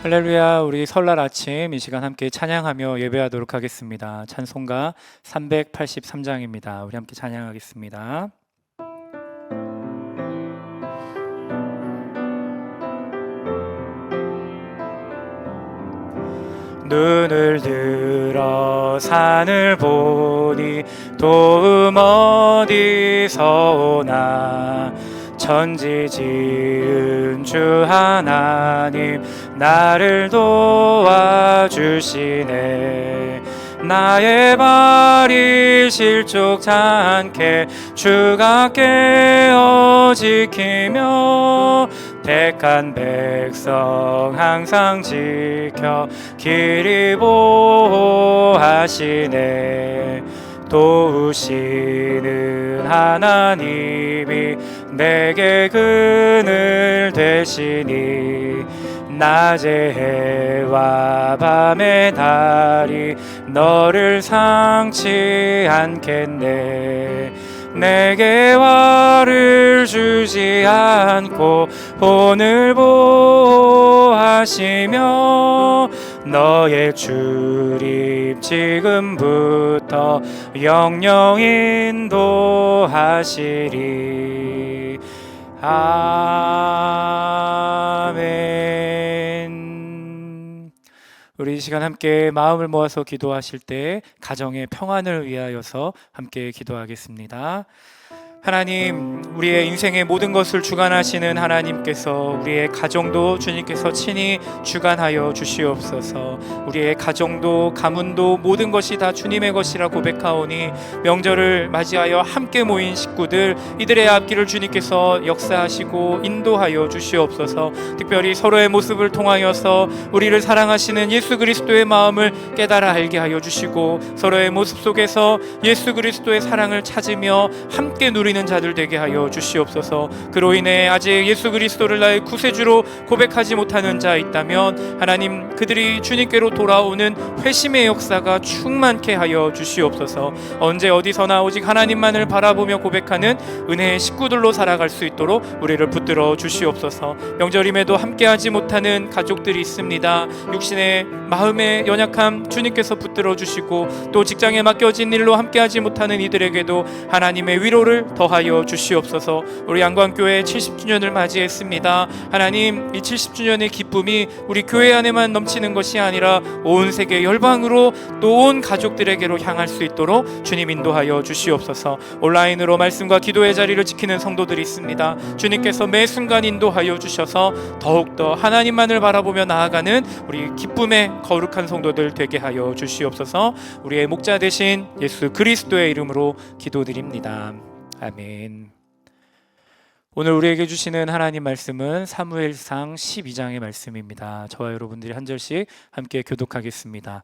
할렐루야. 우리 설날 아침 이 시간 함께 찬양하며 예배하도록 하겠습니다. 찬송가 383장입니다. 우리 함께 찬양하겠습니다. 눈을 들어 산을 보니 도움 어디서 오나. 천지 지은 주 하나님 나를 도와주시네. 나의 발이 실족치 않게 주가 깨어 지키며 택한 백성 항상 지켜 길이 보호하시네. 도우시는 하나님이 내게 그늘 되시니 낮의 해와 밤의 달이 너를 상치 않겠네. 내게 화를 주지 않고 오늘 보호하시며 너의 출입 지금부터 영영 인도하시리. 아멘. 우리 이 시간 함께 마음을 모아서 기도하실 때 가정의 평안을 위하여서 함께 기도하겠습니다. 하나님, 우리의 인생의 모든 것을 주관하시는 하나님께서 우리의 가정도 주님께서 친히 주관하여 주시옵소서. 우리의 가정도 가문도 모든 것이 다 주님의 것이라 고백하오니 명절을 맞이하여 함께 모인 식구들 이들의 앞길을 주님께서 역사하시고 인도하여 주시옵소서. 특별히 서로의 모습을 통하여서 우리를 사랑하시는 예수 그리스도의 마음을 깨달아 알게 하여 주시고 서로의 모습 속에서 예수 그리스도의 사랑을 찾으며 함께 누리는 자들 되게 하여 주시옵소서. 그로 인해 아직 예수 그리스도를 나의 구세주로 고백하지 못하는 자 있다면 하나님, 그들이 주님께로 돌아오는 회심의 역사가 충만케 하여 주시옵소서. 언제 어디서나 오직 하나님만을 바라보며 고백하는 은혜의 식구들로 살아갈 수 있도록 우리를 붙들어 주시옵소서. 명절임에도 함께하지 못하는 가족들이 있습니다. 육신의 마음의 연약함 주님께서 붙들어 주시고 또 직장에 맡겨진 일로 함께하지 못하는 이들에게도 하나님의 위로를 더하여 주시옵소서. 우리 양광교회 70주년을 맞이했습니다. 하나님, 이 70주년의 기쁨이 우리 교회 안에만 넘치는 것이 아니라 온 세계 열방으로 또 온 가족들에게로 향할 수 있도록 주님 인도하여 주시옵소서. 온라인으로 말씀과 기도의 자리를 지키는 성도들이 있습니다. 주님께서 매 순간 인도하여 주셔서 더욱더 하나님만을 바라보며 나아가는 우리 기쁨의 거룩한 성도들 되게 하여 주시옵소서. 우리의 목자 되신 예수 그리스도의 이름으로 기도드립니다. 아멘. 오늘 우리에게 주시는 하나님 말씀은 사무엘상 12장의 말씀입니다. 저와 여러분들이 한 절씩 함께 교독하겠습니다.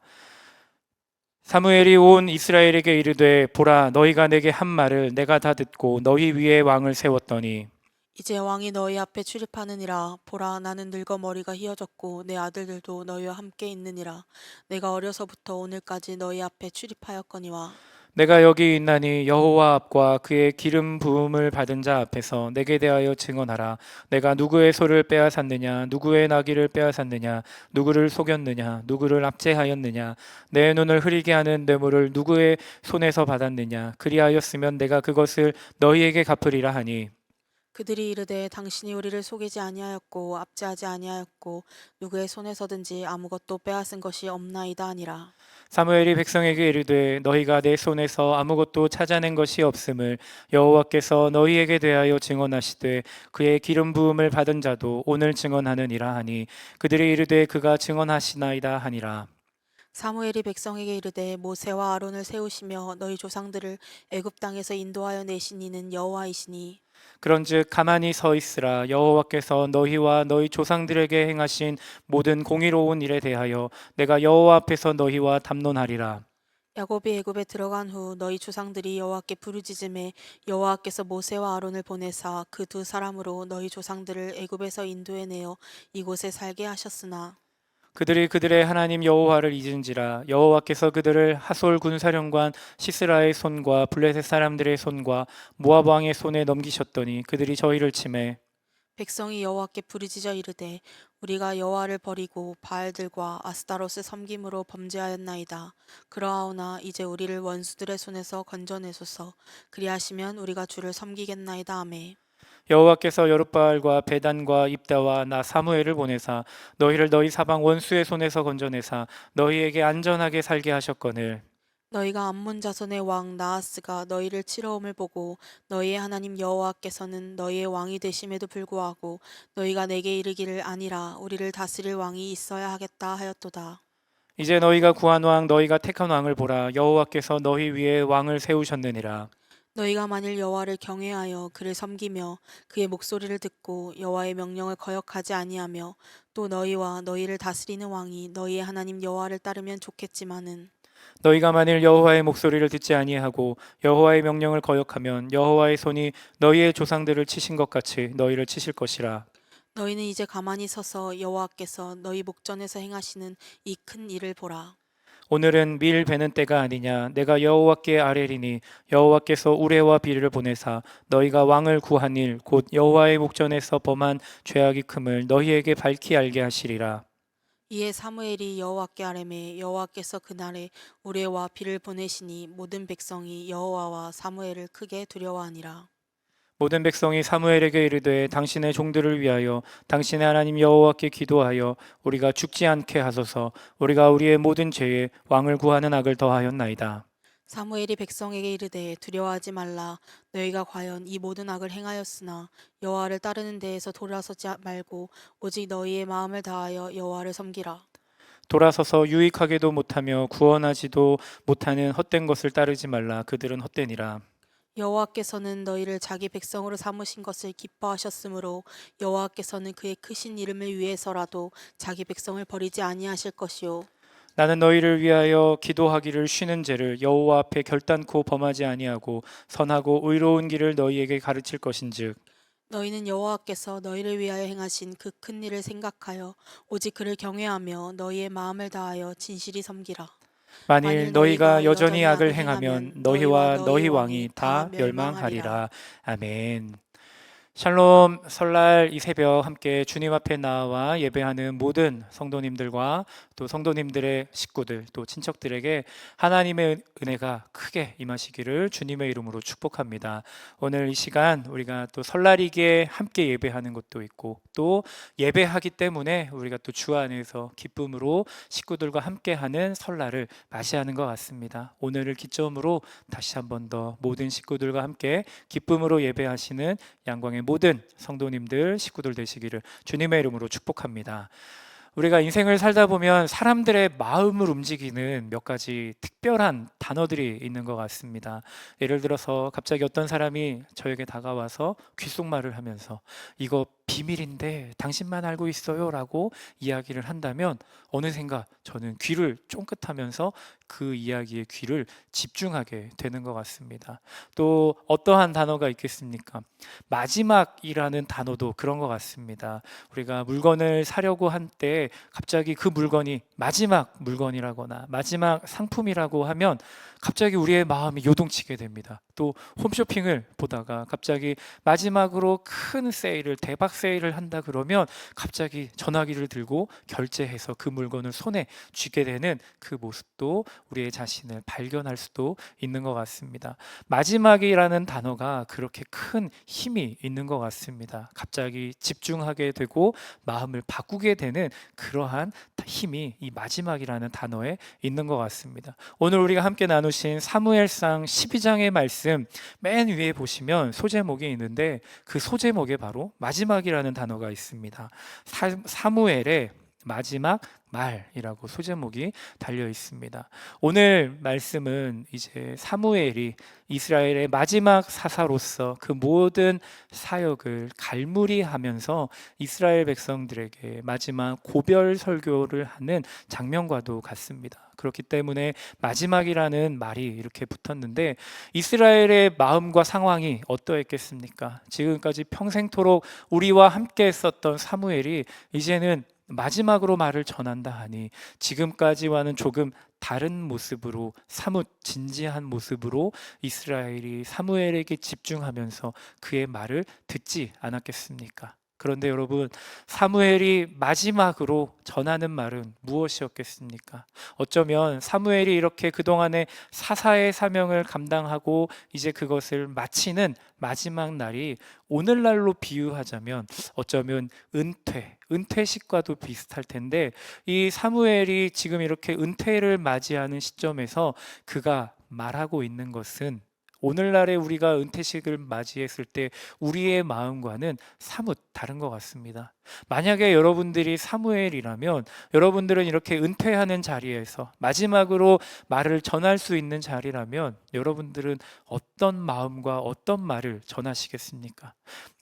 사무엘이 온 이스라엘에게 이르되 보라, 너희가 내게 한 말을 내가 다 듣고 너희 위에 왕을 세웠더니 이제 왕이 너희 앞에 출입하느니라. 보라, 나는 늙어 머리가 휘어졌고 내 아들들도 너희와 함께 있느니라. 내가 어려서부터 오늘까지 너희 앞에 출입하였거니와 내가 여기 있나니 여호와 앞과 그의 기름 부음을 받은 자 앞에서 내게 대하여 증언하라. 내가 누구의 소를 빼앗았느냐, 누구의 나귀를 빼앗았느냐, 누구를 속였느냐, 누구를 압제하였느냐, 내 눈을 흐리게 하는 뇌물을 누구의 손에서 받았느냐. 그리하였으면 내가 그것을 너희에게 갚으리라 하니 그들이 이르되 당신이 우리를 속이지 아니하였고 압제하지 아니하였고 누구의 손에서든지 아무것도 빼앗은 것이 없나이다 하니라. 사무엘이 백성에게 이르되 너희가 내 손에서 아무것도 찾아낸 것이 없음을 여호와께서 너희에게 대하여 증언하시되 그의 기름 부음을 받은 자도 오늘 증언하느니라 하니 그들이 이르되 그가 증언하시나이다 하니라. 사무엘이 백성에게 이르되 모세와 아론을 세우시며 너희 조상들을 애굽 땅에서 인도하여 내신 이는 여호와이시니 그런즉 가만히 서 있으라. 여호와께서 너희와 너희 조상들에게 행하신 모든 공의로운 일에 대하여 내가 여호와 앞에서 너희와 담론하리라. 야곱이 애굽에 들어간 후 너희 조상들이 여호와께 부르짖음에 여호와께서 모세와 아론을 보내사 그 두 사람으로 너희 조상들을 애굽에서 인도해내어 이곳에 살게 하셨으나 그들이 그들의 하나님 여호와를 잊은지라. 여호와께서 그들을 하솔 군사령관 시스라의 손과 블레셋 사람들의 손과 모압 왕의 손에 넘기셨더니 그들이 저희를 치매 백성이 여호와께 부르짖어 이르되 우리가 여호와를 버리고 바알들과 아스타롯을 섬김으로 범죄하였나이다. 그러하오나 이제 우리를 원수들의 손에서 건져내소서. 그리하시면 우리가 주를 섬기겠나이다. 아멘. 여호와께서 여룻바알과 베단과 입다와 나 사무엘을 보내사 너희를 너희 사방 원수의 손에서 건져내사 너희에게 안전하게 살게 하셨거늘 너희가 암몬 자손의 왕 나하스가 너희를 치러옴을 보고 너희의 하나님 여호와께서는 너희의 왕이 되심에도 불구하고 너희가 내게 이르기를 아니라 우리를 다스릴 왕이 있어야 하겠다 하였도다. 이제 너희가 구한 왕 너희가 택한 왕을 보라 여호와께서 너희 위에 왕을 세우셨느니라. 너희가 만일 여호와를 경외하여 그를 섬기며 그의 목소리를 듣고 여호와의 명령을 거역하지 아니하며 또 너희와 너희를 다스리는 왕이 너희의 하나님 여호와를 따르면 좋겠지만은 너희가 만일 여호와의 목소리를 듣지 아니하고 여호와의 명령을 거역하면 여호와의 손이 너희의 조상들을 치신 것 같이 너희를 치실 것이라. 너희는 이제 가만히 서서 여호와께서 너희 목전에서 행하시는 이 큰 일을 보라. 오늘은 밀 베는 때가 아니냐 내가 여호와께 아뢰리니 여호와께서 우레와 비를 보내사 너희가 왕을 구한 일 곧 여호와의 목전에서 범한 죄악이 큼을 너희에게 밝히 알게 하시리라. 이에 사무엘이 여호와께 아뢰매 여호와께서 그날에 우레와 비를 보내시니 모든 백성이 여호와와 사무엘을 크게 두려워하니라. 모든 백성이 사무엘에게 이르되 당신의 종들을 위하여 당신의 하나님 여호와께 기도하여 우리가 죽지 않게 하소서. 우리가 우리의 모든 죄에 왕을 구하는 악을 더하였나이다. 사무엘이 백성에게 이르되 두려워하지 말라. 너희가 과연 이 모든 악을 행하였으나 여호와를 따르는 데에서 돌아서지 말고 오직 너희의 마음을 다하여 여호와를 섬기라. 돌아서서 유익하게도 못하며 구원하지도 못하는 헛된 것을 따르지 말라. 그들은 헛되니라. 여호와께서는 너희를 자기 백성으로 삼으신 것을 기뻐하셨으므로 여호와께서는 그의 크신 이름을 위해서라도 자기 백성을 버리지 아니하실 것이요. 나는 너희를 위하여 기도하기를 쉬는 죄를 여호와 앞에 결단코 범하지 아니하고 선하고 의로운 길을 너희에게 가르칠 것인즉 너희는 여호와께서 너희를 위하여 행하신 그 큰 일을 생각하여 오직 그를 경외하며 너희의 마음을 다하여 진실이 섬기라. 만일 만일 너희가 너희가 여전히 여전히 악을 악을 행하면 행하면 너희와 너희와 너희 너희 왕이 왕이 다 다 멸망하리라. 멸망하리라. 아멘. 샬롬. 설날 이 새벽 함께 주님 앞에 나와 예배하는 모든 성도님들과 또 성도님들의 식구들 또 친척들에게 하나님의 은혜가 크게 임하시기를 주님의 이름으로 축복합니다. 오늘 이 시간 우리가 또 설날이기에 함께 예배하는 것도 있고 또 예배하기 때문에 우리가 또 주 안에서 기쁨으로 식구들과 함께하는 설날을 맞이하는 것 같습니다. 오늘을 기점으로 다시 한 번 더 모든 식구들과 함께 기쁨으로 예배하시는 양광의 모든 성도님들, 식구들 되시기를 주님의 이름으로 축복합니다. 우리가 인생을 살다 보면 사람들의 마음을 움직이는 몇 가지 특별한 단어들이 있는 것 같습니다. 예를 들어서 갑자기 어떤 사람이 저에게 다가와서 귓속말을 하면서 이거 비밀인데 당신만 알고 있어요 라고 이야기를 한다면 어느샌가 저는 귀를 쫑긋하면서 그 이야기에 귀를 집중하게 되는 것 같습니다. 또 어떠한 단어가 있겠습니까? 마지막이라는 단어도 그런 것 같습니다. 우리가 물건을 사려고 한 때 갑자기 그 물건이 마지막 물건이라거나 마지막 상품이라고 하면 갑자기 우리의 마음이 요동치게 됩니다. 또 홈쇼핑을 보다가 갑자기 마지막으로 큰 세일을 대박 세일을 한다 그러면 갑자기 전화기를 들고 결제해서 그 물건을 손에 쥐게 되는 그 모습도 우리의 자신을 발견할 수도 있는 것 같습니다. 마지막이라는 단어가 그렇게 큰 힘이 있는 것 같습니다. 갑자기 집중하게 되고 마음을 바꾸게 되는 그러한 힘이 이 마지막이라는 단어에 있는 것 같습니다. 오늘 우리가 함께 나누신 사무엘상 12장의 말씀 맨 위에 보시면 소제목이 있는데 그 소제목에 바로 마지막이라는 단어가 있습니다. 사무엘의 마지막 말이라고 소제목이 달려 있습니다. 오늘 말씀은 이제 사무엘이 이스라엘의 마지막 사사로서 그 모든 사역을 갈무리하면서 이스라엘 백성들에게 마지막 고별 설교를 하는 장면과도 같습니다. 그렇기 때문에 마지막이라는 말이 이렇게 붙었는데 이스라엘의 마음과 상황이 어떠했겠습니까? 지금까지 평생토록 우리와 함께 했었던 사무엘이 이제는 마지막으로 말을 전한다 하니 지금까지와는 조금 다른 모습으로 사뭇 진지한 모습으로 이스라엘이 사무엘에게 집중하면서 그의 말을 듣지 않았겠습니까? 그런데 여러분, 사무엘이 마지막으로 전하는 말은 무엇이었겠습니까? 어쩌면 사무엘이 이렇게 그동안의 사사의 사명을 감당하고 이제 그것을 마치는 마지막 날이 오늘날로 비유하자면 어쩌면 은퇴식과도 비슷할 텐데, 이 사무엘이 지금 이렇게 은퇴를 맞이하는 시점에서 그가 말하고 있는 것은, 오늘날에 우리가 은퇴식을 맞이했을 때 우리의 마음과는 사뭇 다른 것 같습니다. 만약에 여러분들이 사무엘이라면 여러분들은 이렇게 은퇴하는 자리에서 마지막으로 말을 전할 수 있는 자리라면 여러분들은 어떤 마음과 어떤 말을 전하시겠습니까?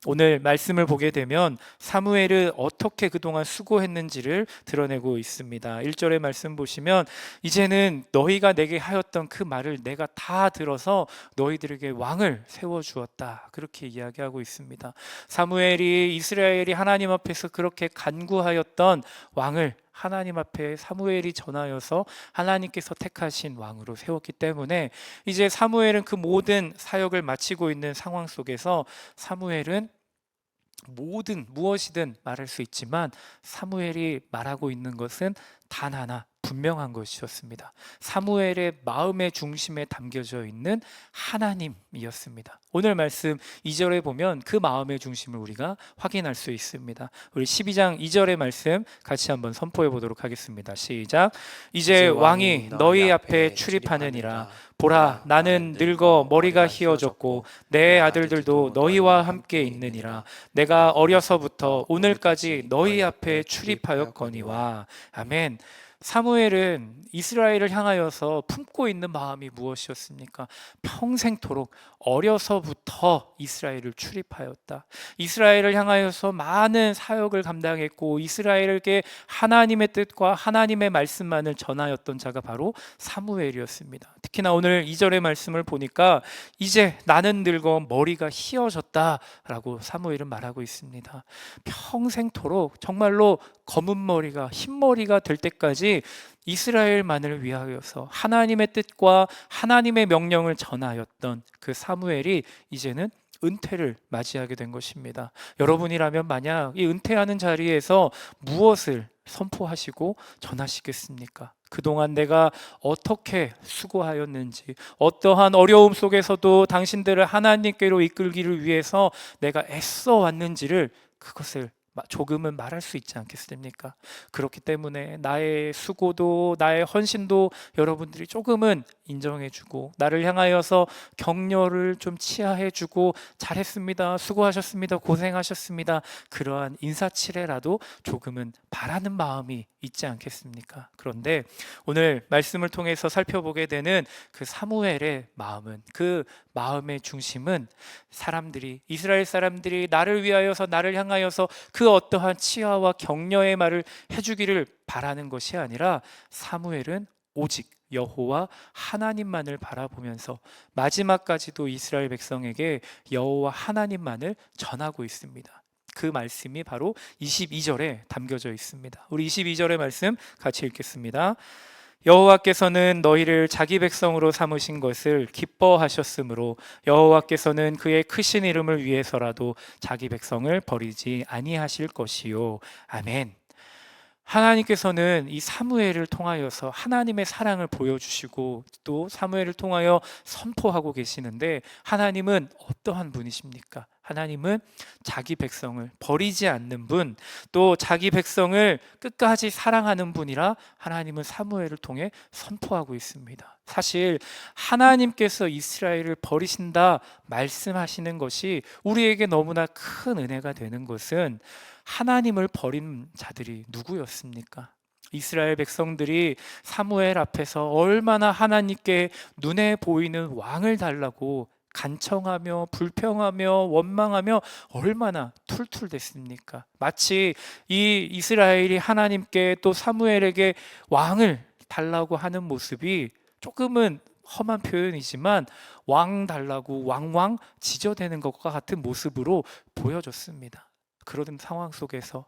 오늘 말씀을 보게 되면 사무엘은 어떻게 그동안 수고했는지를 드러내고 있습니다. 1절의 말씀 보시면, 이제는 너희가 내게 하였던 그 말을 내가 다 들어서 너희들에게 왕을 세워주었다, 그렇게 이야기하고 있습니다. 사무엘이 이스라엘이 하나님 앞에서 그렇게 간구하였던 왕을 하나님 앞에 사무엘이 전하여서 하나님께서 택하신 왕으로 세웠기 때문에 이제 사무엘은 그 모든 사역을 마치고 있는 상황 속에서 사무엘은 무엇이든 말할 수 있지만 사무엘이 말하고 있는 것은 단 하나, 분명한 것이었습니다. 사무엘의 마음의 중심에 담겨져 있는 하나님이었습니다. 오늘 말씀 2절에 보면 그 마음의 중심을 우리가 확인할 수 있습니다. 우리 12장 2절의 말씀 같이 한번 선포해 보도록 하겠습니다. 시작. 이제 왕이 너희 앞에 출입하느니라. 보라, 나는 늙어 머리가 휘어졌고 내 아들들도 너희와 함께 있느니라. 내가 어려서부터 오늘까지 너희 앞에 출입하였거니와. 아멘. 사무엘은 이스라엘을 향하여서 품고 있는 마음이 무엇이었습니까? 평생토록 어려서부터 이스라엘을 출입하였다. 이스라엘을 향하여서 많은 사역을 감당했고 이스라엘에게 하나님의 뜻과 하나님의 말씀만을 전하였던 자가 바로 사무엘이었습니다. 특히나 오늘 2절의 말씀을 보니까 이제 나는 늙어 머리가 휘어졌다라고 사무엘은 말하고 있습니다. 평생토록 정말로 검은 머리가 흰 머리가 될 때까지 이스라엘만을 위하여서 하나님의 뜻과 하나님의 명령을 전하였던 그 사무엘이 이제는 은퇴를 맞이하게 된 것입니다. 여러분이라면 만약 이 은퇴하는 자리에서 무엇을 선포하시고 전하시겠습니까? 그동안 내가 어떻게 수고하였는지, 어떠한 어려움 속에서도 당신들을 하나님께로 이끌기를 위해서 내가 애써 왔는지를, 그것을 조금은 말할 수 있지 않겠습니까? 그렇기 때문에 나의 수고도 나의 헌신도 여러분들이 조금은 인정해주고 나를 향하여서 격려를 좀 치하해주고, 잘했습니다, 수고하셨습니다, 고생하셨습니다, 그러한 인사치레라도 조금은 바라는 마음이 있지 않겠습니까? 그런데 오늘 말씀을 통해서 살펴보게 되는 그 사무엘의 마음은, 그 마음의 중심은 이스라엘 사람들이 나를 위하여서 나를 향하여서 그 어떠한 치하와 격려의 말을 해주기를 바라는 것이 아니라, 사무엘은 오직 여호와 하나님만을 바라보면서 마지막까지도 이스라엘 백성에게 여호와 하나님만을 전하고 있습니다. 그 말씀이 바로 22절에 담겨져 있습니다. 우리 22절의 말씀 같이 읽겠습니다. 여호와께서는 너희를 자기 백성으로 삼으신 것을 기뻐하셨으므로 여호와께서는 그의 크신 이름을 위해서라도 자기 백성을 버리지 아니하실 것이요. 아멘. 하나님께서는 이 사무엘을 통하여서 하나님의 사랑을 보여주시고 또 사무엘을 통하여 선포하고 계시는데, 하나님은 어떠한 분이십니까? 하나님은 자기 백성을 버리지 않는 분, 또 자기 백성을 끝까지 사랑하는 분이라 하나님은 사무엘을 통해 선포하고 있습니다. 사실 하나님께서 이스라엘을 버리신다 말씀하시는 것이 우리에게 너무나 큰 은혜가 되는 것은, 하나님을 버린 자들이 누구였습니까? 이스라엘 백성들이 사무엘 앞에서 얼마나 하나님께 눈에 보이는 왕을 달라고 간청하며 불평하며 원망하며 얼마나 툴툴댔습니까? 마치 이 이스라엘이 하나님께 또 사무엘에게 왕을 달라고 하는 모습이, 조금은 험한 표현이지만 왕 달라고 왕왕 지저대는 것과 같은 모습으로 보여졌습니다. 그런 상황 속에서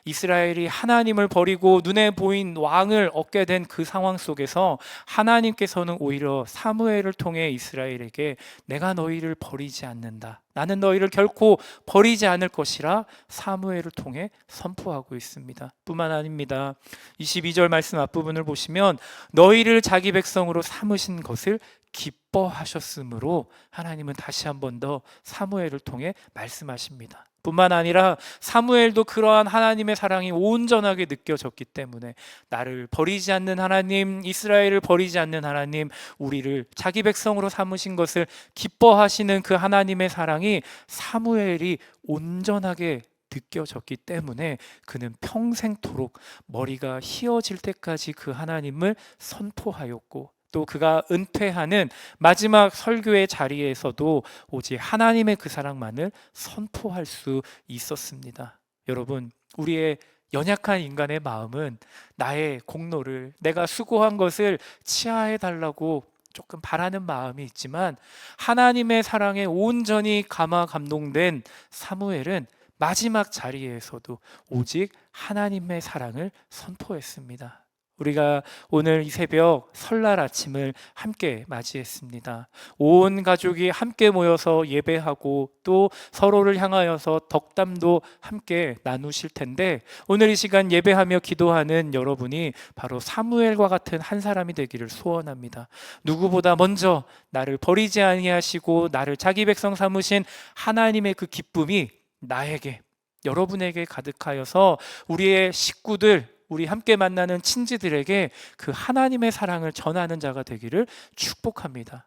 이스라엘이 하나님을 버리고 눈에 보인 왕을 얻게 된 그 상황 속에서 하나님께서는 오히려 사무엘을 통해 이스라엘에게 내가 너희를 버리지 않는다, 나는 너희를 결코 버리지 않을 것이라 사무엘을 통해 선포하고 있습니다. 뿐만 아닙니다. 22절 말씀 앞부분을 보시면 너희를 자기 백성으로 삼으신 것을 기뻐하셨으므로 하나님은 다시 한 번 더 사무엘을 통해 말씀하십니다. 뿐만 아니라 사무엘도 그러한 하나님의 사랑이 온전하게 느껴졌기 때문에 나를 버리지 않는 하나님, 이스라엘을 버리지 않는 하나님, 우리를 자기 백성으로 삼으신 것을 기뻐하시는 그 하나님의 사랑이 사무엘이 온전하게 느껴졌기 때문에 그는 평생토록 머리가 휘어질 때까지 그 하나님을 선포하였고, 또 그가 은퇴하는 마지막 설교의 자리에서도 오직 하나님의 그 사랑만을 선포할 수 있었습니다. 여러분, 우리의 연약한 인간의 마음은 나의 공로를, 내가 수고한 것을 치하해 달라고 조금 바라는 마음이 있지만, 하나님의 사랑에 온전히 감동된 사무엘은 마지막 자리에서도 오직 하나님의 사랑을 선포했습니다. 우리가 오늘 이 새벽 설날 아침을 함께 맞이했습니다. 온 가족이 함께 모여서 예배하고 또 서로를 향하여서 덕담도 함께 나누실 텐데, 오늘 이 시간 예배하며 기도하는 여러분이 바로 사무엘과 같은 한 사람이 되기를 소원합니다. 누구보다 먼저 나를 버리지 아니하시고 나를 자기 백성 삼으신 하나님의 그 기쁨이 나에게, 여러분에게 가득하여서 우리의 식구들, 우리 함께 만나는 친지들에게 그 하나님의 사랑을 전하는 자가 되기를 축복합니다.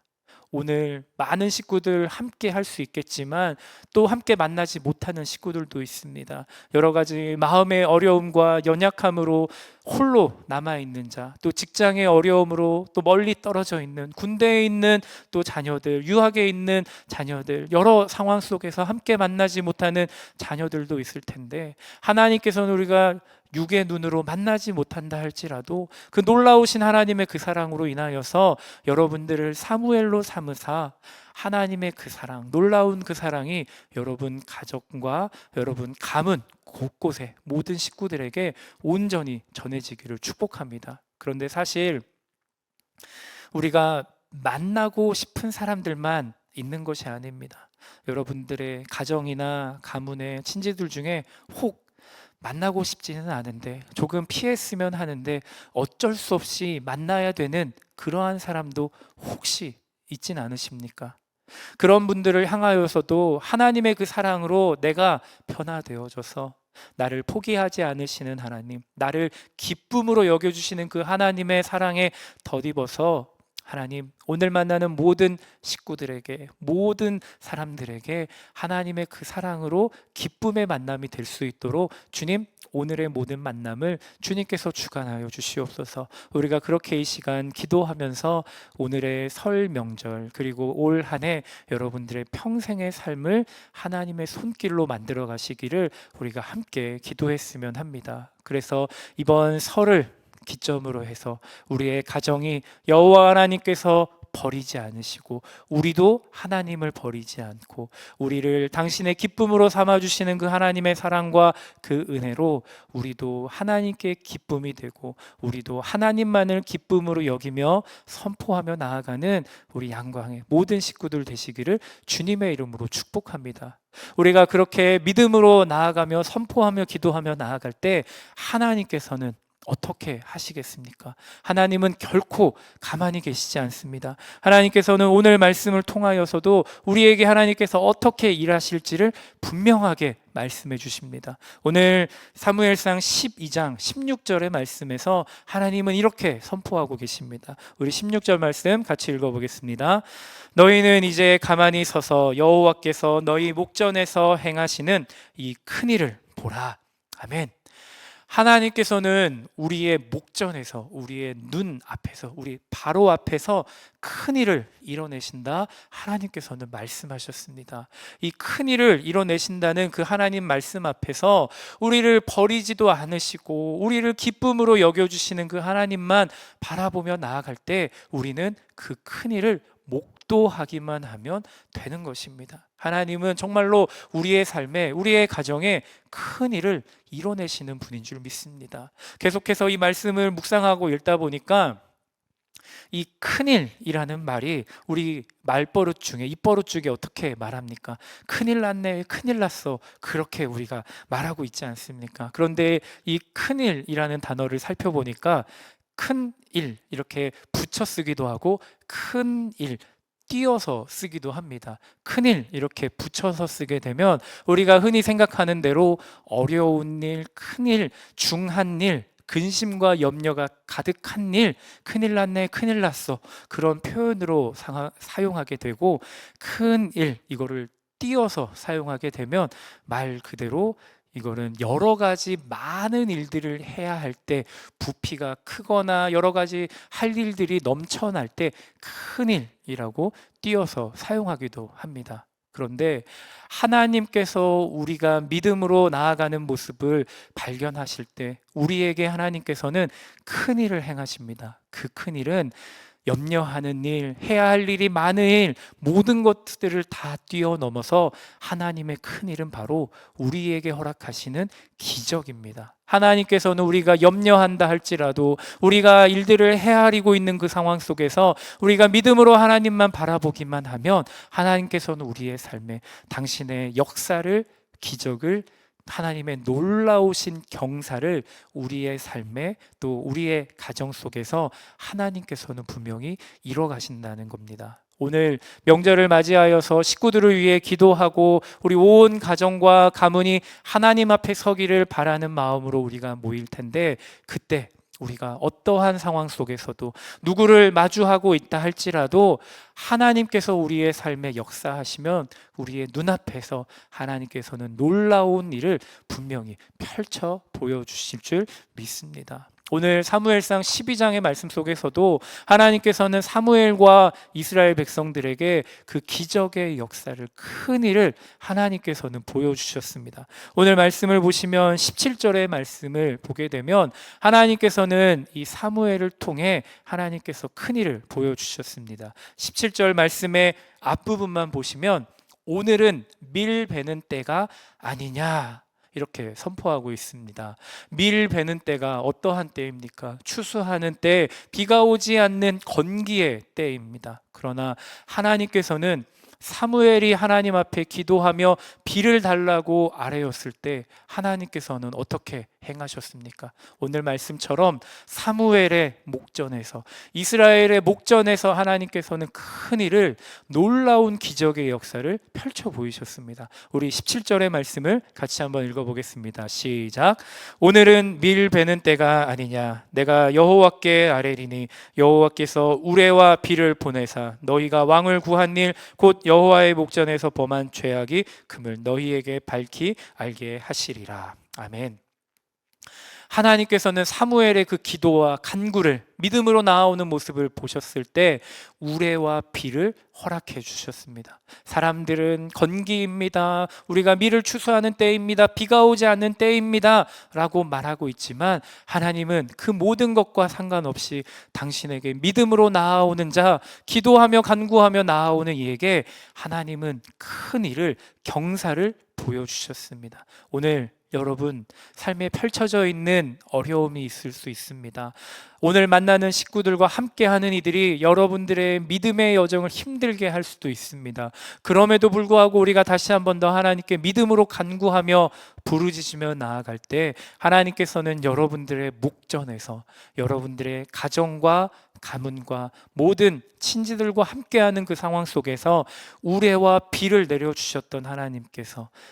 오늘 많은 식구들 함께 할 수 있겠지만 또 함께 만나지 못하는 식구들도 있습니다. 여러 가지 마음의 어려움과 연약함으로 홀로 남아있는 자, 또 직장의 어려움으로 또 멀리 떨어져 있는, 군대에 있는 또 자녀들, 유학에 있는 자녀들, 여러 상황 속에서 함께 만나지 못하는 자녀들도 있을 텐데, 하나님께서는 우리가 육의 눈으로 만나지 못한다 할지라도 그 놀라우신 하나님의 그 사랑으로 인하여서 여러분들을 사무엘로 삼으사 하나님의 그 사랑, 놀라운 그 사랑이 여러분 가족과 여러분 가문 곳곳에 모든 식구들에게 온전히 전해지기를 축복합니다. 그런데 사실 우리가 만나고 싶은 사람들만 있는 것이 아닙니다. 여러분들의 가정이나 가문의 친지들 중에 혹 만나고 싶지는 않은데, 조금 피했으면 하는데 어쩔 수 없이 만나야 되는 그러한 사람도 혹시 있진 않으십니까? 그런 분들을 향하여서도 하나님의 그 사랑으로 내가 변화되어져서 나를 포기하지 않으시는 하나님, 나를 기쁨으로 여겨주시는 그 하나님의 사랑에 덧입어서 하나님, 오늘 만나는 모든 식구들에게, 모든 사람들에게 하나님의 그 사랑으로 기쁨의 만남이 될 수 있도록 주님, 오늘의 모든 만남을 주님께서 주관하여 주시옵소서. 우리가 그렇게 이 시간 기도하면서 오늘의 설 명절, 그리고 올 한 해 여러분들의 평생의 삶을 하나님의 손길로 만들어 가시기를 우리가 함께 기도했으면 합니다. 그래서 이번 설을 기점으로 해서 우리의 가정이 여호와 하나님께서 버리지 않으시고 우리도 하나님을 버리지 않고 우리를 당신의 기쁨으로 삼아주시는 그 하나님의 사랑과 그 은혜로 우리도 하나님께 기쁨이 되고 우리도 하나님만을 기쁨으로 여기며 선포하며 나아가는 우리 양광의 모든 식구들 되시기를 주님의 이름으로 축복합니다. 우리가 그렇게 믿음으로 나아가며 선포하며 기도하며 나아갈 때 하나님께서는 어떻게 하시겠습니까? 하나님은 결코 가만히 계시지 않습니다. 하나님께서는 오늘 말씀을 통하여서도 우리에게 하나님께서 어떻게 일하실지를 분명하게 말씀해 주십니다. 오늘 사무엘상 12장 16절의 말씀에서 하나님은 이렇게 선포하고 계십니다. 우리 16절 말씀 같이 읽어보겠습니다. 너희는 이제 가만히 서서 여호와께서 너희 목전에서 행하시는 이 큰 일을 보라. 아멘. 하나님께서는 우리의 목전에서, 우리의 눈 앞에서, 우리 바로 앞에서 큰 일을 이뤄내신다. 하나님께서는 말씀하셨습니다. 이 큰 일을 이뤄내신다는 그 하나님 말씀 앞에서 우리를 버리지도 않으시고 우리를 기쁨으로 여겨주시는 그 하나님만 바라보며 나아갈 때 우리는 그 큰 일을 기도하기만 하면 되는 것입니다. 하나님은 정말로 우리의 삶에, 우리의 가정에 큰 일을 이뤄내시는 분인 줄 믿습니다. 계속해서 이 말씀을 묵상하고 읽다 보니까 이 큰일이라는 말이 우리 말버릇 중에, 입버릇 중에 어떻게 말합니까? 큰일 났네, 큰일 났어, 그렇게 우리가 말하고 있지 않습니까? 그런데 이 큰일이라는 단어를 살펴보니까 큰일 이렇게 붙여 쓰기도 하고 큰일 띄어서 쓰기도 합니다. 큰일 이렇게 붙여서 쓰게 되면 우리가 흔히 생각하는 대로 어려운 일, 큰일, 중한 일, 근심과 염려가 가득한 일, 큰일 났네, 큰일 났어, 그런 표현으로 사용하게 되고, 큰 일 이거를 띄어서 사용하게 되면 말 그대로 이거는 여러 가지 많은 일들을 해야 할 때, 부피가 크거나 여러 가지 할 일들이 넘쳐날 때 큰일이라고 띄어서 사용하기도 합니다. 그런데 하나님께서 우리가 믿음으로 나아가는 모습을 발견하실 때 우리에게 하나님께서는 큰 일을 행하십니다. 그 큰 일은 염려하는 일, 해야 할 일이 많은 일, 모든 것들을 다 뛰어넘어서 하나님의 큰 일은 바로 우리에게 허락하시는 기적입니다. 하나님께서는 우리가 염려한다 할지라도, 우리가 일들을 헤아리고 있는 그 상황 속에서 우리가 믿음으로 하나님만 바라보기만 하면 하나님께서는 우리의 삶에 당신의 역사를, 기적을, 하나님의 놀라우신 경사를 우리의 삶에, 또 우리의 가정 속에서 하나님께서는 분명히 이뤄 가신다는 겁니다. 오늘 명절을 맞이하여서 식구들을 위해 기도하고 우리 온 가정과 가문이 하나님 앞에 서기를 바라는 마음으로 우리가 모일 텐데, 그때 우리가 어떠한 상황 속에서도 누구를 마주하고 있다 할지라도 하나님께서 우리의 삶에 역사하시면 우리의 눈앞에서 하나님께서는 놀라운 일을 분명히 펼쳐 보여주실 줄 믿습니다. 오늘 사무엘상 12장의 말씀 속에서도 하나님께서는 사무엘과 이스라엘 백성들에게 그 기적의 역사를, 큰 일을 하나님께서는 보여주셨습니다. 오늘 말씀을 보시면 17절의 말씀을 보게 되면 하나님께서는 이 사무엘을 통해 하나님께서 큰 일을 보여주셨습니다. 17절 말씀의 앞부분만 보시면 오늘은 밀 베는 때가 아니냐 이렇게 선포하고 있습니다. 밀 베는 때가 어떠한 때입니까? 추수하는 때, 비가 오지 않는 건기의 때입니다. 그러나 하나님께서는 사무엘이 하나님 앞에 기도하며 비를 달라고 아뢰었을 때 하나님께서는 어떻게 행하셨습니까? 오늘 말씀처럼 사무엘의 목전에서, 이스라엘의 목전에서 하나님께서는 큰 일을, 놀라운 기적의 역사를 펼쳐 보이셨습니다. 우리 17절의 말씀을 같이 한번 읽어보겠습니다. 시작. 오늘은 밀 베는 때가 아니냐, 내가 여호와께 아뢰리니 여호와께서 우레와 비를 보내사 너희가 왕을 구한 일 곧 여호와의 목전에서 범한 죄악이 금을 너희에게 밝히 알게 하시리라. 아멘. 하나님께서는 사무엘의 그 기도와 간구를, 믿음으로 나아오는 모습을 보셨을 때 우레와 비를 허락해 주셨습니다. 사람들은 건기입니다, 우리가 밀을 추수하는 때입니다, 비가 오지 않는 때입니다 라고 말하고 있지만 하나님은 그 모든 것과 상관없이 당신에게 믿음으로 나아오는 자, 기도하며 간구하며 나아오는 이에게 하나님은 큰 일을, 경사를 보여주셨습니다. 오늘 여러분 삶에 펼쳐져 있는 어려움이 있을 수 있습니다. 오늘 만나는 식구들과 함께하는 이들이 여러분들의 믿음의 여정을 힘들게 할 수도 있습니다. 그럼에도 불구하고 우리가 다시 한 번 더 하나님께 믿음으로 간구하며 부르짖으며 나아갈 때 하나님께서는 여러분들의 목전에서 여러분들의 가정과 가문과 모든 친지들과 함께하는 그 상황 속에서 우레와 비를 내려주셨던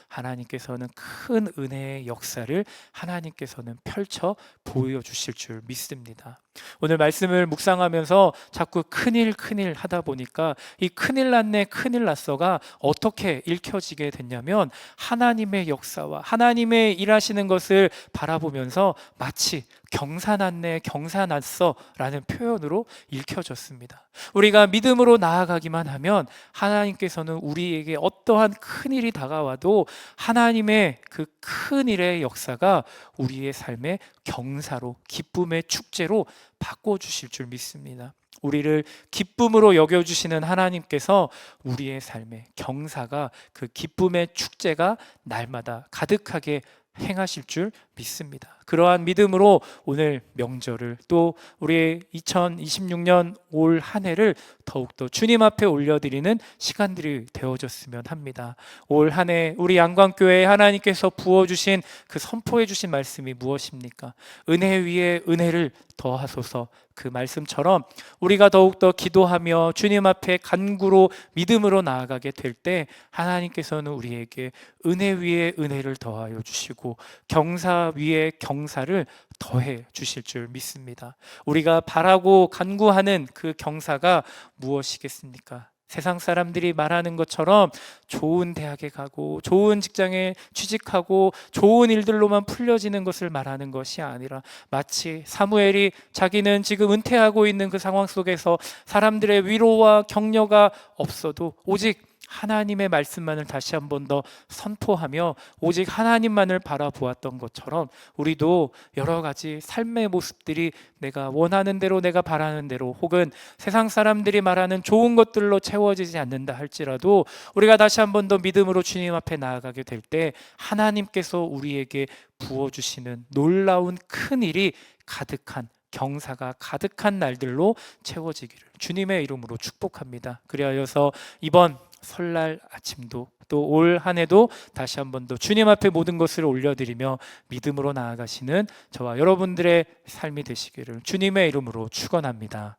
하나님께서는 큰 은혜의 역사를 하나님께서는 펼쳐 보여주실 줄 믿습니다. 오늘 말씀을 묵상하면서 자꾸 큰일 하다 보니까 이 큰일 났네, 큰일 났어가 어떻게 읽혀지게 됐냐면 하나님의 역사와 하나님의 일하시는 것을 바라보면서 마치 경사났네, 경사났어 라는 표현으로 읽혀졌습니다. 우리가 믿음으로 나아가기만 하면 하나님께서는 우리에게 어떠한 큰일이 다가와도 하나님의 그 큰일의 역사가 우리의 삶의 경사로, 기쁨의 축제로 바꿔주실 줄 믿습니다. 우리를 기쁨으로 여겨주시는 하나님께서 우리의 삶에 경사가, 그 기쁨의 축제가 날마다 가득하게 행하실 줄 믿습니다. 그러한 믿음으로 오늘 명절을, 또 우리의 2026년 올 한 해를 더욱더 주님 앞에 올려드리는 시간들이 되어졌으면 합니다. 올 한 해 우리 양광교회에 하나님께서 부어주신 그 선포해 주신 말씀이 무엇입니까? 은혜 위에 은혜를 더하소서. 그 말씀처럼 우리가 더욱더 기도하며 주님 앞에 간구로 믿음으로 나아가게 될 때 하나님께서는 우리에게 은혜 위에 은혜를 더하여 주시고 경사 위에 경사를 더해 주실 줄 믿습니다. 우리가 바라고 간구하는 그 경사가 무엇이겠습니까? 세상 사람들이 말하는 것처럼 좋은 대학에 가고 좋은 직장에 취직하고 좋은 일들로만 풀려지는 것을 말하는 것이 아니라, 마치 사무엘이 자기는 지금 은퇴하고 있는 그 상황 속에서 사람들의 위로와 격려가 없어도 오직 하나님의 말씀만을 다시 한 번 더 선포하며 오직 하나님만을 바라보았던 것처럼, 우리도 여러 가지 삶의 모습들이 내가 원하는 대로, 내가 바라는 대로, 혹은 세상 사람들이 말하는 좋은 것들로 채워지지 않는다 할지라도 우리가 다시 한 번 더 믿음으로 주님 앞에 나아가게 될 때 하나님께서 우리에게 부어주시는 놀라운 큰 일이 가득한, 경사가 가득한 날들로 채워지기를 주님의 이름으로 축복합니다. 그리하여서 이번 설날 아침도, 또 올 한 해도 다시 한 번 더 주님 앞에 모든 것을 올려드리며 믿음으로 나아가시는 저와 여러분들의 삶이 되시기를 주님의 이름으로 축원합니다.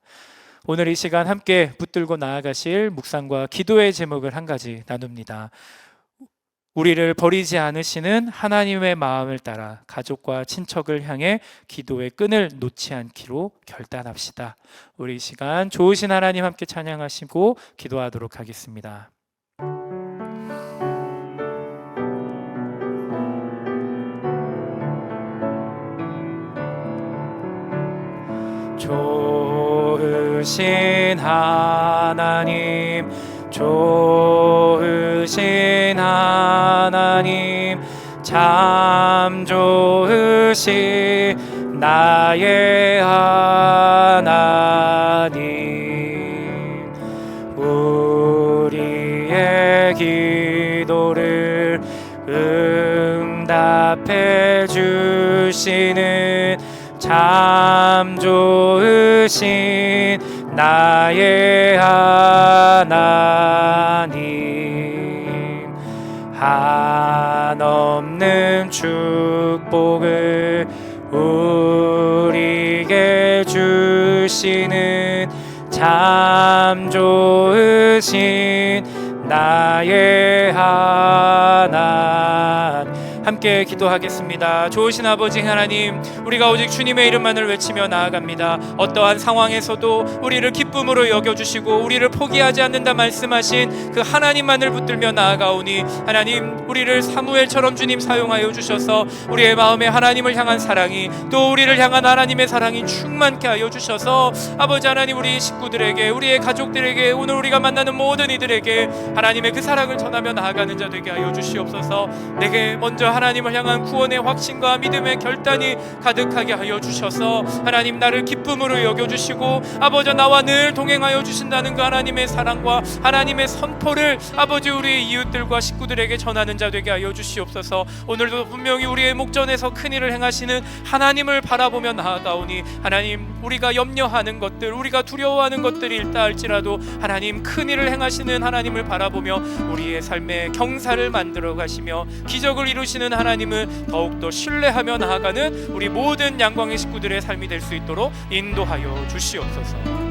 오늘 이 시간 함께 붙들고 나아가실 묵상과 기도의 제목을 한 가지 나눕니다. 우리를 버리지 않으시는 하나님의 마음을 따라 가족과 친척을 향해 기도의 끈을 놓지 않기로 결단합시다. 우리 이 시간 좋으신 하나님 함께 찬양하시고 기도하도록 하겠습니다. 좋으신 하나님, 좋으신 하나님, 참 좋으신 나의 하나님, 우리의 기도를 응답해 주시는 참 좋으신 나의 하나님, 한없는 축복을 우리에게 주시는 참 좋으신 나의 하나님. 함께 기도하겠습니다. 좋으신 아버지 하나님, 우리가 오직 주님의 이름만을 외치며 나아갑니다. 어떠한 상황에서도 우리를 기쁨으로 여겨주시고 우리를 포기하지 않는다 말씀하신 그 하나님만을 붙들며 나아가오니, 하나님, 우리를 사무엘처럼 주님 사용하여 주셔서 우리의 마음에 하나님을 향한 사랑이, 또 우리를 향한 하나님의 사랑이 충만케 하여 주셔서 아버지 하나님, 우리 식구들에게, 우리의 가족들에게, 오늘 우리가 만나는 모든 이들에게 하나님의 그 사랑을 전하며 나아가는 자 되게 하여 주시옵소서. 내게 먼저 하나님을 향한 구원의 확신과 믿음의 결단이 가득하게 하여 주셔서 하나님, 나를 기쁨으로 여겨주시고 아버지 나와 늘 동행하여 주신다는 그 하나님의 사랑과 하나님의 선포를 아버지 우리 이웃들과 식구들에게 전하는 자 되게 하여 주시옵소서. 오늘도 분명히 우리의 목전에서 큰 일을 행하시는 하나님을 바라보며 나아가오니, 하나님, 우리가 염려하는 것들, 우리가 두려워하는 것들이 있다 할지라도 하나님, 큰 일을 행하시는 하나님을 바라보며 우리의 삶에 경사를 만들어 가시며 기적을 이루시는 하나님을 더욱더 신뢰하며 나아가는 우리 모든 양광의 식구들의 삶이 될 수 있도록 인도하여 주시옵소서.